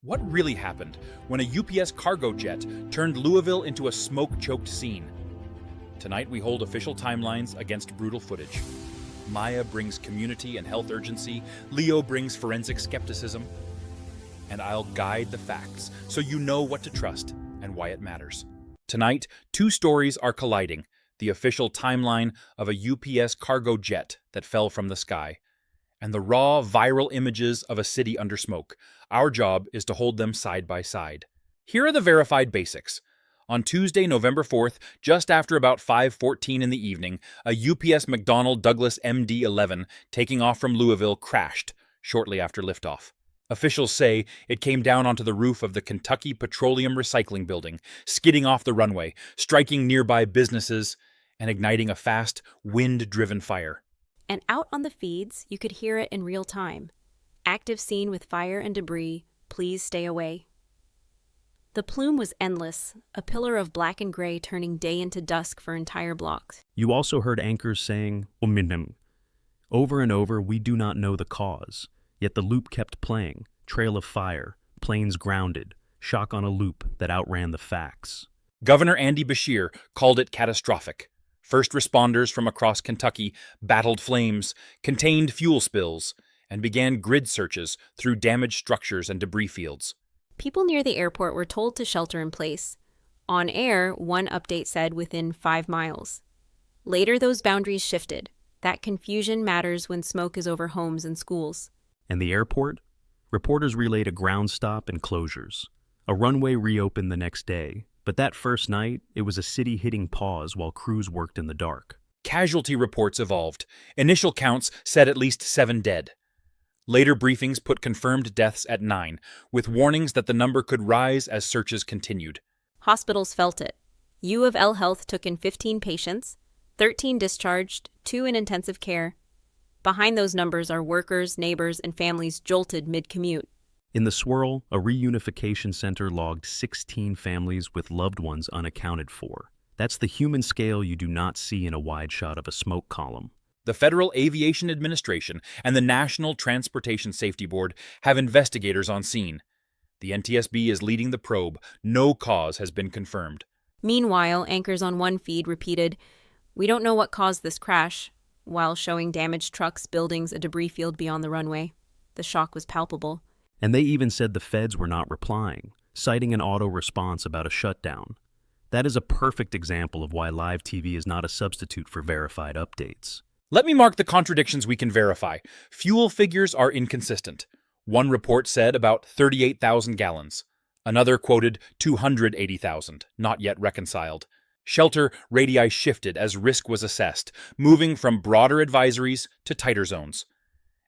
What really happened when a UPS cargo jet turned Louisville into a smoke-choked scene? Tonight we hold official timelines against brutal footage. Maya brings community and health urgency, Leo brings forensic skepticism, and I'll guide the facts so you know what to trust and why it matters. Tonight, two stories are colliding: the official timeline of a UPS cargo jet that fell from the sky, and the raw, viral images of a city under smoke. Our job is to hold them side by side. Here are the verified basics. On Tuesday, November 4th, just after about 5:14 in the evening, a UPS McDonnell Douglas MD-11 taking off from Louisville crashed shortly after liftoff. Officials say it came down onto the roof of the Kentucky Petroleum Recycling Building, skidding off the runway, striking nearby businesses, and igniting a fast, wind-driven fire. And out on the feeds, you could hear it in real time. Active scene with fire and debris. Please stay away. The plume was endless, a pillar of black and gray turning day into dusk for entire blocks. You also heard anchors saying, "Ominum." Over and over, we do not know the cause. Yet the loop kept playing. Trail of fire, planes grounded, shock on a loop that outran the facts. Governor Andy Beshear called it catastrophic. First responders from across Kentucky battled flames, contained fuel spills, and began grid searches through damaged structures and debris fields. People near the airport were told to shelter in place. On air, one update said within 5 miles. Later, those boundaries shifted. That confusion matters when smoke is over homes and schools. And the airport? Reporters relayed a ground stop and closures. A runway reopened the next day, but that first night, it was a city hitting pause while crews worked in the dark. Casualty reports evolved. Initial counts said at least 7 dead. Later briefings put confirmed deaths at 9, with warnings that the number could rise as searches continued. Hospitals felt it. U of L Health took in 15 patients, 13 discharged, 2 in intensive care. Behind those numbers are workers, neighbors, and families jolted mid-commute. In the swirl, a reunification center logged 16 families with loved ones unaccounted for. That's the human scale you do not see in a wide shot of a smoke column. The Federal Aviation Administration and the National Transportation Safety Board have investigators on scene. The NTSB is leading the probe. No cause has been confirmed. Meanwhile, anchors on one feed repeated, "We don't know what caused this crash," while showing damaged trucks, buildings, a debris field beyond the runway. The shock was palpable. And they even said the feds were not replying, citing an auto response about a shutdown. That is a perfect example of why live TV is not a substitute for verified updates. Let me mark the contradictions we can verify. Fuel figures are inconsistent. One report said about 38,000 gallons. Another quoted 280,000, not yet reconciled. Shelter radii shifted as risk was assessed, moving from broader advisories to tighter zones.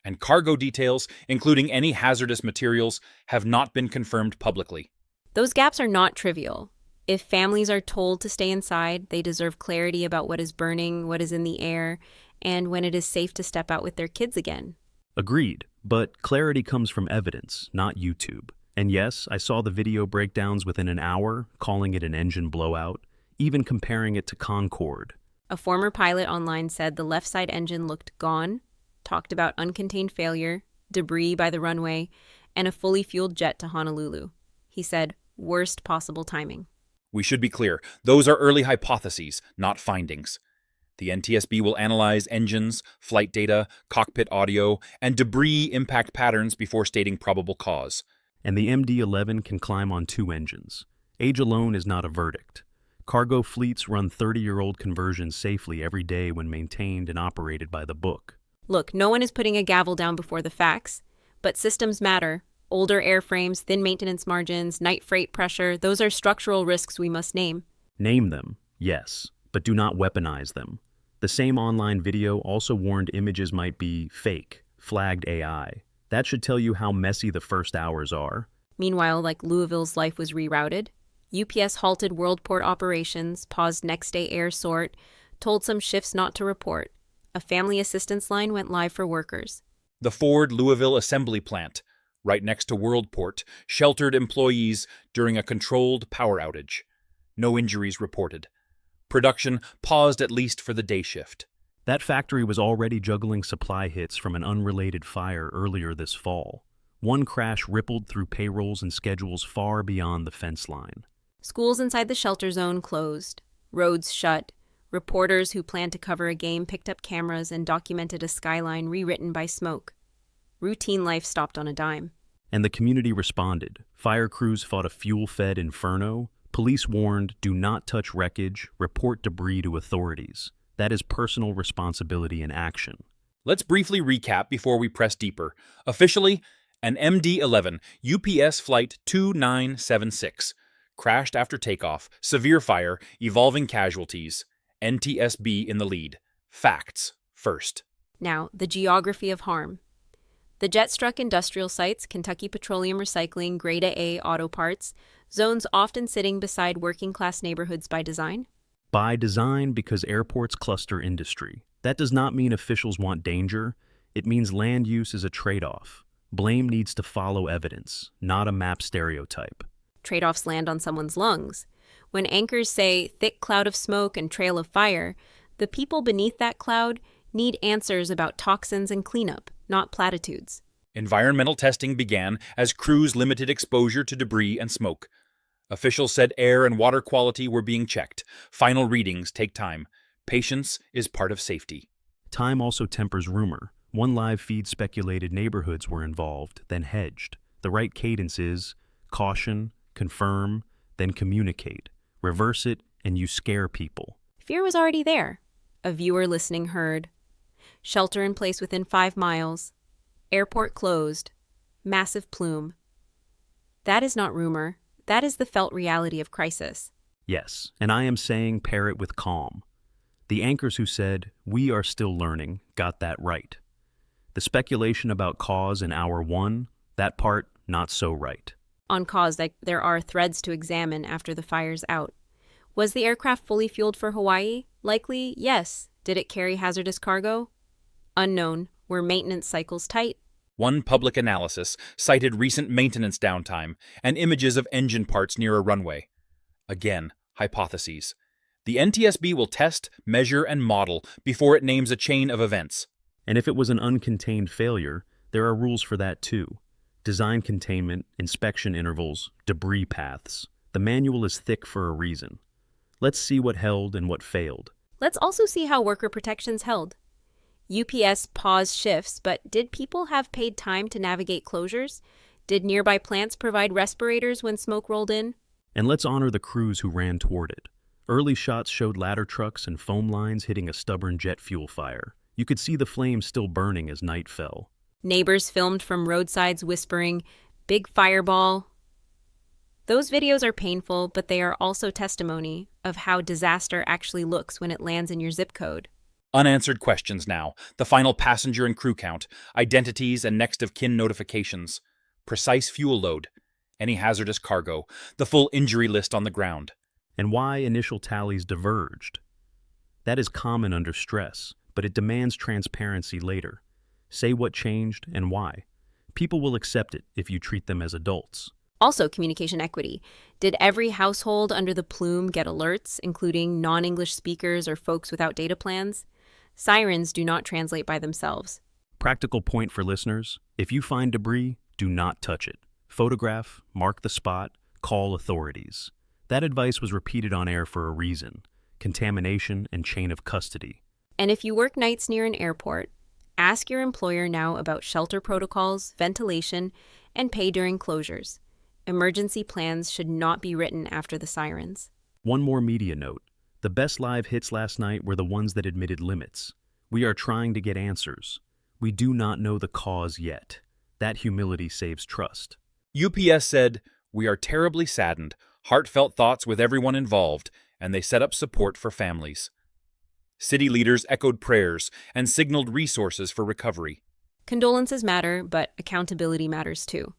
And cargo details, including any hazardous materials, have not been confirmed publicly. Those gaps are not trivial. If families are told to stay inside, they deserve clarity about what is burning, what is in the air, and when it is safe to step out with their kids again. Agreed, but clarity comes from evidence, not YouTube. And yes, I saw the video breakdowns within an hour, calling it an engine blowout, even comparing it to Concorde. A former pilot online said the left side engine looked gone, talked about uncontained failure, debris by the runway, and a fully fueled jet to Honolulu. He said, worst possible timing. We should be clear, those are early hypotheses, not findings. The NTSB will analyze engines, flight data, cockpit audio, and debris impact patterns before stating probable cause. And the MD-11 can climb on 2 engines. Age alone is not a verdict. Cargo fleets run 30-year-old conversions safely every day when maintained and operated by the book. Look, no one is putting a gavel down before the facts, but systems matter. Older airframes, thin maintenance margins, night freight pressure, those are structural risks we must name. Name them, yes, but do not weaponize them. The same online video also warned images might be fake, flagged AI. That should tell you how messy the first hours are. Meanwhile, like Louisville's life was rerouted, UPS halted Worldport operations, paused next-day air sort, told some shifts not to report. A family assistance line went live for workers. The Ford Louisville assembly plant, right next to Worldport, sheltered employees during a controlled power outage. No injuries reported. Production paused at least for the day shift. That factory was already juggling supply hits from an unrelated fire earlier this fall. One crash rippled through payrolls and schedules far beyond the fence line. Schools inside the shelter zone closed, roads shut. Reporters who planned to cover a game picked up cameras and documented a skyline rewritten by smoke. Routine life stopped on a dime. And the community responded. Fire crews fought a fuel-fed inferno. Police warned, do not touch wreckage, report debris to authorities. That is personal responsibility in action. Let's briefly recap before we press deeper. Officially, an MD-11 UPS Flight 2976 crashed after takeoff, severe fire, evolving casualties. NTSB in the lead. Facts first. Now, the geography of harm. The jet struck industrial sites, Kentucky Petroleum Recycling, Grade A auto parts, zones often sitting beside working-class neighborhoods by design. By design, because airports cluster industry. That does not mean officials want danger. It means land use is a trade-off. Blame needs to follow evidence, not a map stereotype. Trade-offs land on someone's lungs. When anchors say thick cloud of smoke and trail of fire, the people beneath that cloud need answers about toxins and cleanup, not platitudes. Environmental testing began as crews limited exposure to debris and smoke. Officials said air and water quality were being checked. Final readings take time. Patience is part of safety. Time also tempers rumor. One live feed speculated neighborhoods were involved, then hedged. The right cadence is caution, confirm, then communicate. Reverse it, and you scare people. Fear was already there. A viewer listening heard. Shelter in place within 5 miles. Airport closed. Massive plume. That is not rumor. That is the felt reality of crisis. Yes, and I am saying pair it with calm. The anchors who said, "We are still learning," got that right. The speculation about cause in hour 1, that part, not so right. On cause, there are threads to examine after the fire's out. Was the aircraft fully fueled for Hawaii? Likely, yes. Did it carry hazardous cargo? Unknown. Were maintenance cycles tight? One public analysis cited recent maintenance downtime and images of engine parts near a runway. Again, hypotheses. The NTSB will test, measure, and model before it names a chain of events. And if it was an uncontained failure, there are rules for that too. Design containment, inspection intervals, debris paths. The manual is thick for a reason. Let's see what held and what failed. Let's also see how worker protections held. UPS paused shifts, but did people have paid time to navigate closures? Did nearby plants provide respirators when smoke rolled in? And let's honor the crews who ran toward it. Early shots showed ladder trucks and foam lines hitting a stubborn jet fuel fire. You could see the flames still burning as night fell. Neighbors filmed from roadsides whispering, "Big fireball." Those videos are painful, but they are also testimony of how disaster actually looks when it lands in your zip code. Unanswered questions now. The final passenger and crew count, identities and next of kin notifications, precise fuel load, any hazardous cargo, the full injury list on the ground. And why initial tallies diverged. That is common under stress, but it demands transparency later. Say what changed and why. People will accept it if you treat them as adults. Also, communication equity. Did every household under the plume get alerts, including non-English speakers or folks without data plans? Sirens do not translate by themselves. Practical point for listeners: if you find debris, do not touch it. Photograph, mark the spot, call authorities. That advice was repeated on air for a reason: contamination and chain of custody. And if you work nights near an airport, ask your employer now about shelter protocols, ventilation, and pay during closures. Emergency plans should not be written after the sirens. One more media note. The best live hits last night were the ones that admitted limits. We are trying to get answers. We do not know the cause yet. That humility saves trust. UPS said, "We are terribly saddened, heartfelt thoughts with everyone involved," and they set up support for families. City leaders echoed prayers and signaled resources for recovery. Condolences matter, but accountability matters too.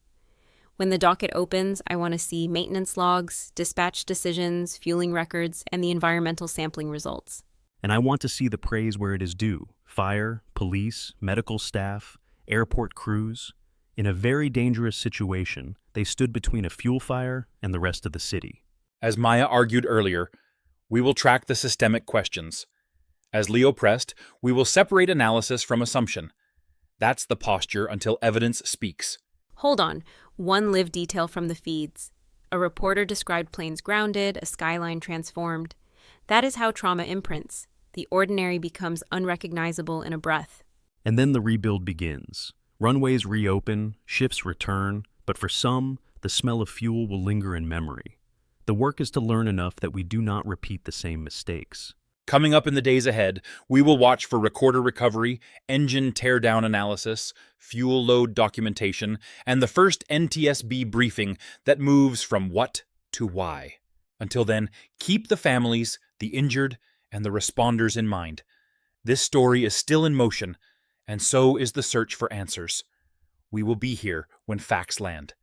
When the docket opens, I want to see maintenance logs, dispatch decisions, fueling records, and the environmental sampling results. And I want to see the praise where it is due. Fire, police, medical staff, airport crews. In a very dangerous situation, they stood between a fuel fire and the rest of the city. As Maya argued earlier, we will track the systemic questions. As Leo pressed, we will separate analysis from assumption. That's the posture until evidence speaks. Hold on, one live detail from the feeds. A reporter described planes grounded, a skyline transformed. That is how trauma imprints. The ordinary becomes unrecognizable in a breath. And then the rebuild begins. Runways reopen, shifts return, but for some, the smell of fuel will linger in memory. The work is to learn enough that we do not repeat the same mistakes. Coming up in the days ahead, we will watch for recorder recovery, engine teardown analysis, fuel load documentation, and the first NTSB briefing that moves from what to why. Until then, keep the families, the injured, and the responders in mind. This story is still in motion, and so is the search for answers. We will be here when facts land.